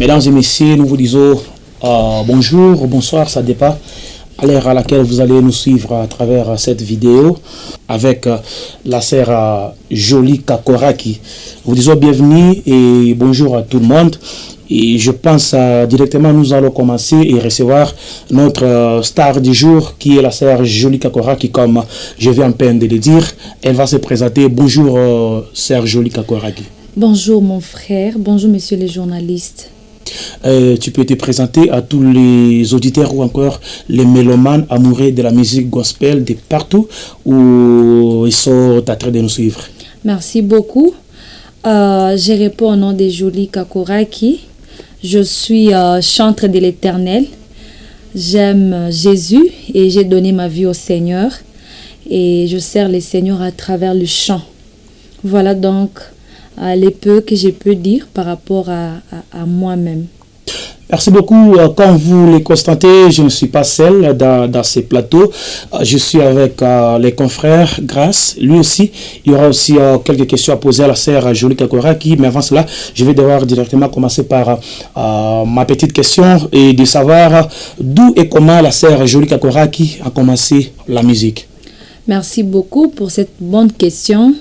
Mesdames et messieurs, nous vous disons bonjour, bonsoir, ça dépend à l'heure à laquelle vous allez nous suivre à travers cette vidéo avec la sœur Jolie Kakoraki. Nous vous disons bienvenue et bonjour à tout le monde. Et je pense directement nous allons commencer et recevoir notre star du jour qui est la sœur Jolie Kakoraki, comme je viens à peine de le dire. Elle va se présenter. Bonjour sœur Jolie Kakoraki. Bonjour mon frère, bonjour messieurs les journalistes. Tu peux te présenter à tous les auditeurs ou encore les mélomanes amoureux de la musique gospel de partout où ils sont en train de nous suivre. Merci beaucoup. Je réponds au nom de Jolie Kakoraki. Je suis chantre de l'Éternel. J'aime Jésus et j'ai donné ma vie au Seigneur. Et je sers le Seigneur à travers le chant. Voilà donc les peu que je peux dire par rapport à moi-même. Merci beaucoup. Comme vous le constatez, je ne suis pas seul dans ces plateaux. Je suis avec les confrères Grâce. Lui aussi, il y aura aussi quelques questions à poser à la sœur Jolie Kakoraki. Mais avant cela, je vais devoir directement commencer par ma petite question et de savoir d'où et comment la sœur Jolie Kakoraki a commencé la musique. Merci beaucoup pour cette bonne question.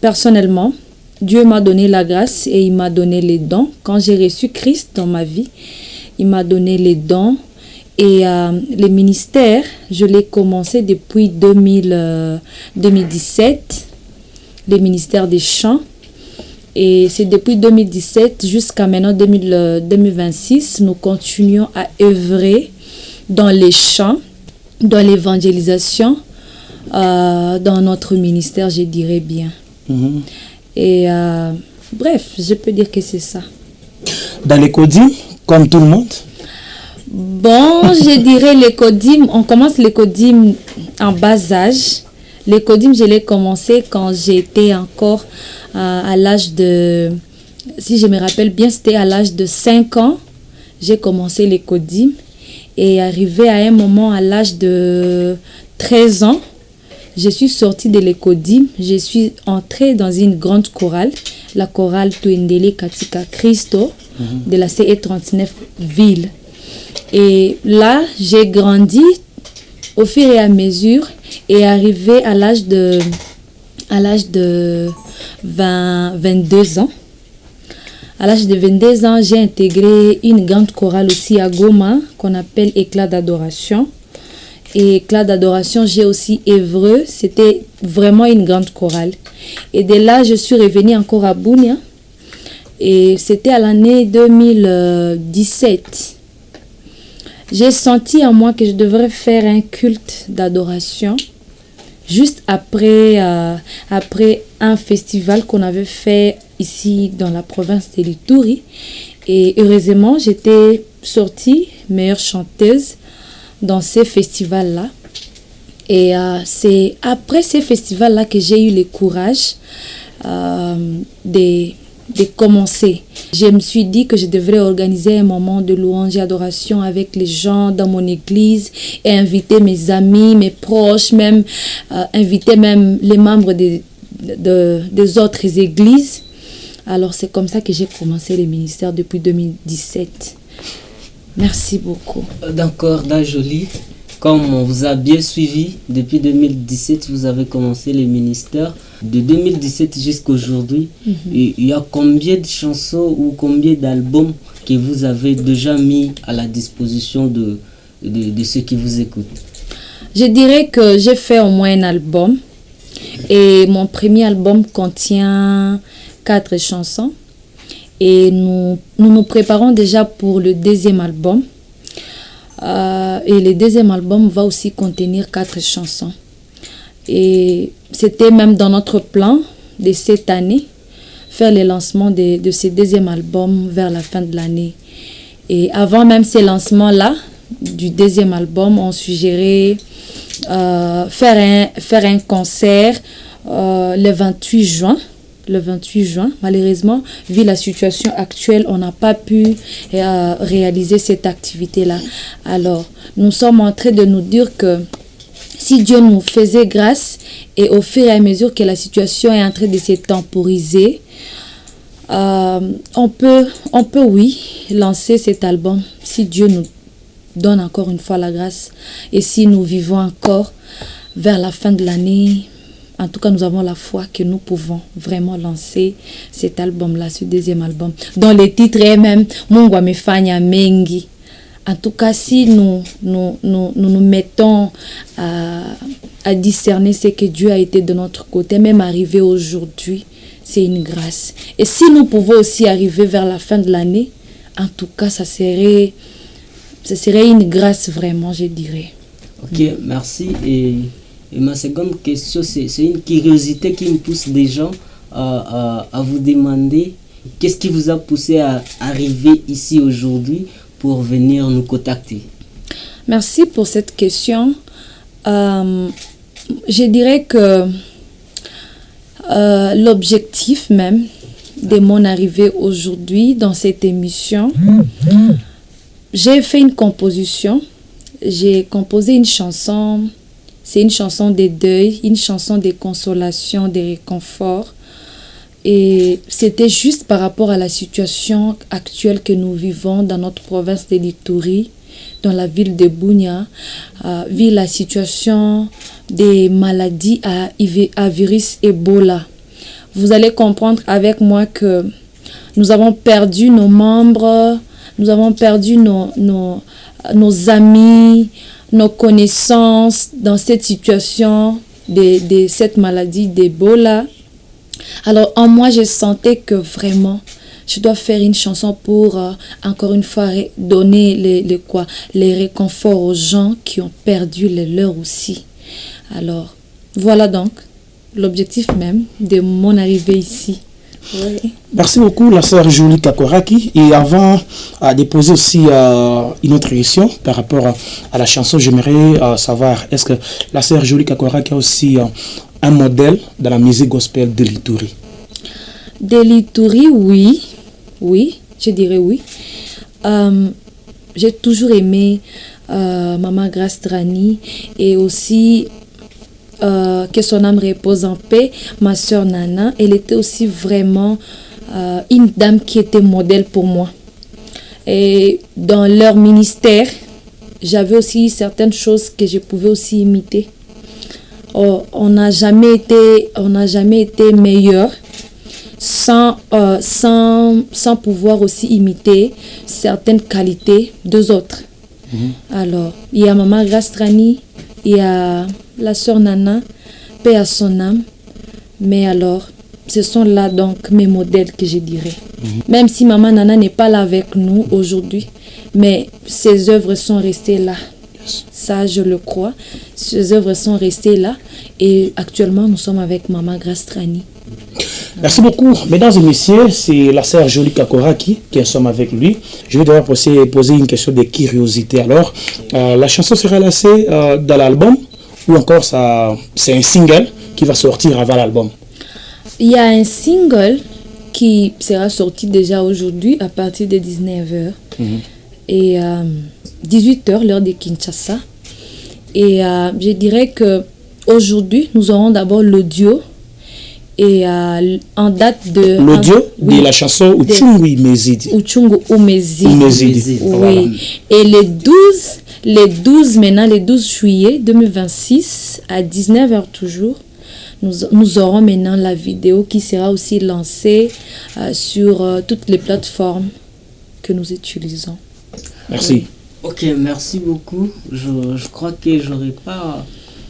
Personnellement, Dieu m'a donné la grâce et il m'a donné les dons. Quand j'ai reçu Christ dans ma vie, il m'a donné les dons. Et les ministères, je l'ai commencé depuis 2017, les ministères des chants. Et c'est depuis 2017 jusqu'à maintenant 2026, nous continuons à œuvrer dans les chants, dans l'évangélisation, dans notre ministère, je dirais bien. Mm-hmm. Et bref, je peux dire que c'est ça. Dans les codimes, comme tout le monde? Bon, je dirais les codimes, on commence les codimes en bas âge. Les codimes, je l'ai commencé quand j'étais encore à l'âge de, si je me rappelle bien, c'était à l'âge de 5 ans. J'ai commencé les codimes et arrivé à un moment à l'âge de 13 ans, je suis sortie de l'écodime, je suis entrée dans une grande chorale, la chorale Tuendele Katika Christo de la CE 39 ville. Et là, j'ai grandi au fur et à mesure et arrivé à l'âge de 22 ans. À l'âge de 22 ans, j'ai intégré une grande chorale aussi à Goma qu'on appelle Éclat d'adoration. Et Éclat d'adoration, j'ai aussi Évreux. C'était vraiment une grande chorale. Et de là, je suis revenue encore à Bunia. Et c'était à l'année 2017. J'ai senti en moi que je devrais faire un culte d'adoration. Juste après un festival qu'on avait fait ici dans la province de l'Ituri. Et heureusement, j'étais sortie meilleure chanteuse dans ces festivals-là. Et c'est après ces festivals-là que j'ai eu le courage de commencer. Je me suis dit que je devrais organiser un moment de louange et adoration avec les gens dans mon église et inviter mes amis, mes proches, même inviter même les membres des autres églises. Alors c'est comme ça que j'ai commencé le ministère depuis 2017. Merci beaucoup. D'accord, Jolie. Comme on vous a bien suivi, depuis 2017, vous avez commencé le ministère. De 2017 jusqu'à aujourd'hui, il y a combien de chansons ou combien d'albums que vous avez déjà mis à la disposition de ceux qui vous écoutent? Je dirais que j'ai fait au moins un album. Et mon premier album contient 4 chansons. Et nous nous préparons déjà pour le deuxième album. Et le deuxième album va aussi contenir 4 chansons. Et c'était même dans notre plan de cette année, faire le lancement de ce deuxième album vers la fin de l'année. Et avant même ce lancement-là, du deuxième album, on suggérait faire un concert le 28 juin. Le 28 juin, malheureusement, vu la situation actuelle, on n'a pas pu réaliser cette activité-là. Alors, nous sommes en train de nous dire que si Dieu nous faisait grâce et au fur et à mesure que la situation est en train de se temporiser, On peut, oui, lancer cet album si Dieu nous donne encore une fois la grâce et si nous vivons encore vers la fin de l'année. En tout cas, nous avons la foi que nous pouvons vraiment lancer cet album-là, ce deuxième album, dont le titre est même Mungu amefanya mengi. En tout cas, si nous mettons à discerner ce que Dieu a été de notre côté, même arrivé aujourd'hui, c'est une grâce. Et si nous pouvons aussi arriver vers la fin de l'année, en tout cas, ce serait une grâce vraiment, je dirais. Ok, merci. Et ma seconde question, c'est une curiosité qui me pousse des gens à vous demander qu'est-ce qui vous a poussé à arriver ici aujourd'hui pour venir nous contacter. Merci pour cette question. Je dirais que l'objectif même de mon arrivée aujourd'hui dans cette émission, j'ai fait une composition. J'ai composé une chanson. C'est une chanson de deuil, une chanson de consolation, de réconfort. Et c'était juste par rapport à la situation actuelle que nous vivons dans notre province de l'Ituri, dans la ville de Bunia, vu la situation des maladies à virus Ebola. Vous allez comprendre avec moi que nous avons perdu nos membres, nous avons perdu nos amis, nos connaissances dans cette situation de cette maladie d'Ebola. Alors en moi, je sentais que vraiment, je dois faire une chanson pour, encore une fois, donner les réconforts aux gens qui ont perdu les leurs aussi. Alors, voilà donc l'objectif même de mon arrivée ici. Oui. Merci beaucoup, la sœur Jolie Kakoraki. Et avant de poser aussi une autre question par rapport à la chanson, j'aimerais savoir, est-ce que la sœur Jolie Kakoraki a aussi un modèle dans la musique gospel de l'Ituri? De l'Ituri, oui. Oui, je dirais oui. J'ai toujours aimé Maman Grace Drani et aussi que son âme repose en paix, ma soeur Nana. Elle était aussi vraiment une dame qui était modèle pour moi. Et dans leur ministère, j'avais aussi certaines choses que je pouvais aussi imiter. On n'a jamais été meilleur sans pouvoir aussi imiter certaines qualités des autres. Alors, il y a Maman Grace Drani, il y a la sœur Nana, paix à son âme. Mais alors, ce sont là donc mes modèles que je dirais. Même si Maman Nana n'est pas là avec nous aujourd'hui, mais ses œuvres sont restées là. Ça, je le crois. Ses œuvres sont restées là. Et actuellement, nous sommes avec Maman Grace Drani. Merci beaucoup. Mesdames et messieurs, c'est la sœur Jolie Kakoraki qui est avec lui. Je vais devoir poser une question de curiosité. Alors, la chanson sera lancée dans l'album ou encore c'est un single qui va sortir avant l'album? Il y a un single qui sera sorti déjà aujourd'hui à partir de 19h et 18h, l'heure de Kinshasa. Et je dirais que aujourd'hui, nous aurons d'abord l'audio. Et en date de... L'audio de la chanson Uchungu Umezidi. Uchungu Umezidi. Oui. Et le 12 juillet 2026, à 19h toujours, nous aurons maintenant la vidéo qui sera aussi lancée sur toutes les plateformes que nous utilisons. Merci. Oui. Ok, merci beaucoup. Je crois que j'aurais pas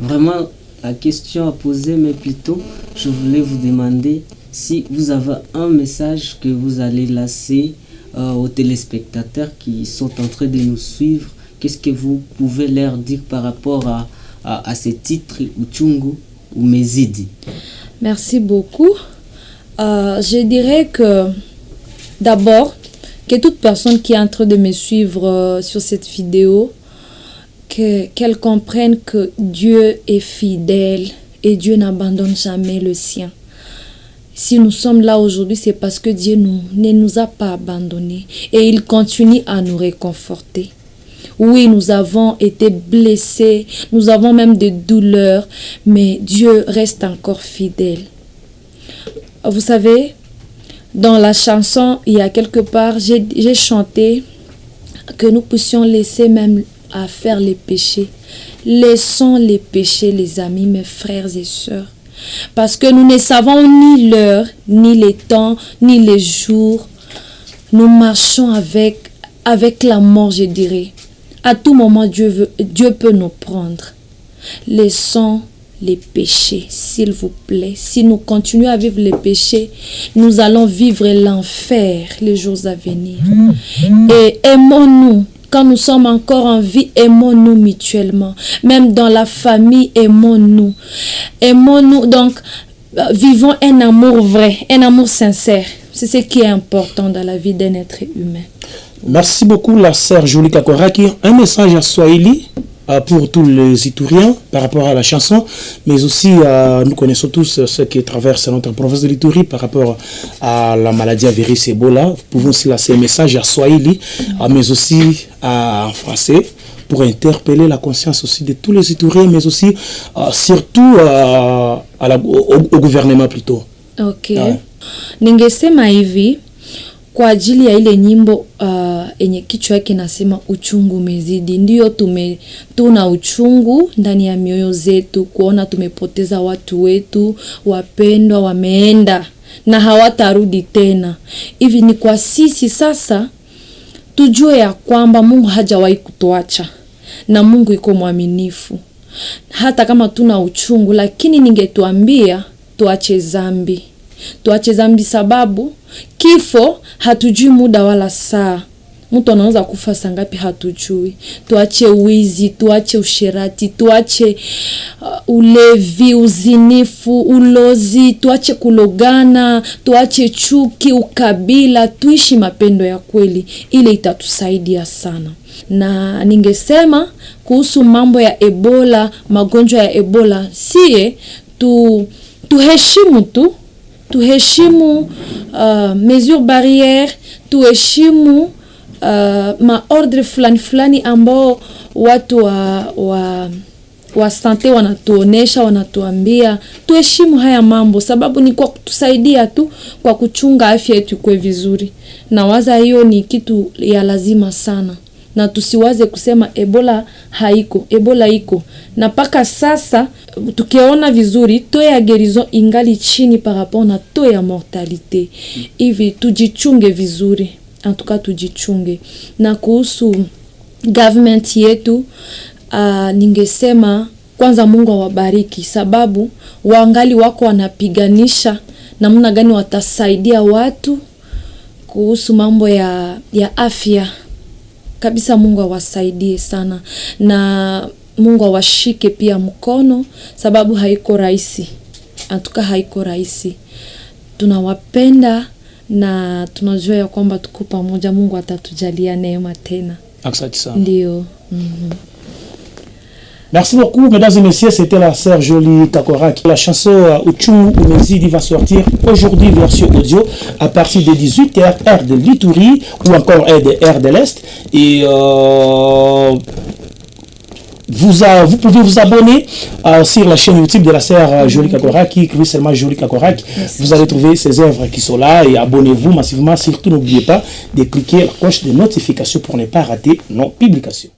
vraiment la question à poser, mais plutôt je voulais vous demander si vous avez un message que vous allez lancer aux téléspectateurs qui sont en train de nous suivre. Qu'est-ce que vous pouvez leur dire par rapport à ce titre Uchungu Umezidi? Merci beaucoup. Je dirais que d'abord, que toute personne qui est en train de me suivre sur cette vidéo, qu'elle comprenne que Dieu est fidèle et Dieu n'abandonne jamais le sien. Si nous sommes là aujourd'hui, c'est parce que Dieu ne nous a pas abandonnés et il continue à nous réconforter. Oui, nous avons été blessés, nous avons même des douleurs, mais Dieu reste encore fidèle. Vous savez, dans la chanson, il y a quelque part, j'ai chanté que nous puissions laisser même à faire les péchés. Laissons les péchés, les amis, mes frères et sœurs. Parce que nous ne savons ni l'heure, ni les temps, ni les jours. Nous marchons avec la mort, je dirais. À tout moment, Dieu peut nous prendre. Laissons les péchés, s'il vous plaît. Si nous continuons à vivre les péchés, nous allons vivre l'enfer les jours à venir. Et aimons-nous. Quand nous sommes encore en vie, aimons-nous mutuellement. Même dans la famille, aimons-nous. Aimons-nous. Donc, vivons un amour vrai, un amour sincère. C'est ce qui est important dans la vie d'un être humain. Merci beaucoup, la sœur Jolie Kakoraki. Un message à Swahili pour tous les Itouriens par rapport à la chanson, mais aussi nous connaissons tous ce qui traverse notre province de l'Itourie par rapport à la maladie à virus Ebola. Nous pouvons aussi laisser un message à Swahili, mais aussi en français, pour interpeller la conscience aussi de tous les Itouriens, mais aussi surtout au gouvernement plutôt. Ok. Ningesema hivi kwa ajili ya ile nyimbo enye kichwa yake nasema uchungu umezidi. Ndio tuna uchungu ndani ya mioyo zetu kuona tumepoteza watu wetu wapendwa, wameenda na hawatarudi tena. Hivi ni kwa sisi sasa tujue ya kwamba Mungu hajawahi kutuacha na Mungu yuko mwaminifu. Hata kama tuna uchungu, lakini ningetuambia tuache dhambi. Tuache dhambi sababu kifo hatujui muda wala saa. Mtu anaweza kufa saa ngapi hatujui. Tuache wizi, tuache usherati, tuache ulevi, uzinifu, ulozi, tuache kulogana, tuache chuki, ukabila, tuishi mapendo ya kweli. Ile itatusaidia sana. Na ningesema kuhusu mambo ya Ebola, magonjwa ya Ebola, sie tuheshimu tu. Tuheshimu mesure barriere, tuheshimu maordre fulani ambao watu wa sante wanatuonesha, wanatuambia. Tuheshimu haya mambo sababu ni kwa kutusaidia tu kwa kuchunga afya yetu kwa vizuri. Na waza hiyo ni kitu ya lazima sana. Na tusiwaze kusema Ebola haiko, Ebola iko. Na paka sasa tukiona vizuri to ya gerison ingali chini par rapport na to ya mortalité. Hivi tujichunge vizuri. En tout cas tujichunge. Na kuhusu government yetu ningesema kwanza Mungu awabariki sababu waangali wako wanapiganisha namna gani watasaidia watu kuhusu mambo ya afya. Kabisa Mungu awasaidie sana na Mungu awashike pia mkono sababu haiko rahisi. Antuka haiko rahisi. Tunawapenda na tunajua ya kwamba tuko pamoja. Mungu atatujalia neema tena. Asante sana. Ndio. Merci beaucoup, mesdames et messieurs. C'était la sœur Jolie Kakoraki. La chanson Uchungu Umezidi va sortir aujourd'hui, version audio, à partir de 18h, heure de l'Itourie, ou encore heure de l'Est. Et vous pouvez vous abonner sur la chaîne YouTube de la sœur Jolie Kakoraki, écrivez seulement Jolie Kakoraki. Vous allez trouver ces œuvres qui sont là et abonnez-vous massivement. Surtout, n'oubliez pas de cliquer la cloche de notification pour ne pas rater nos publications.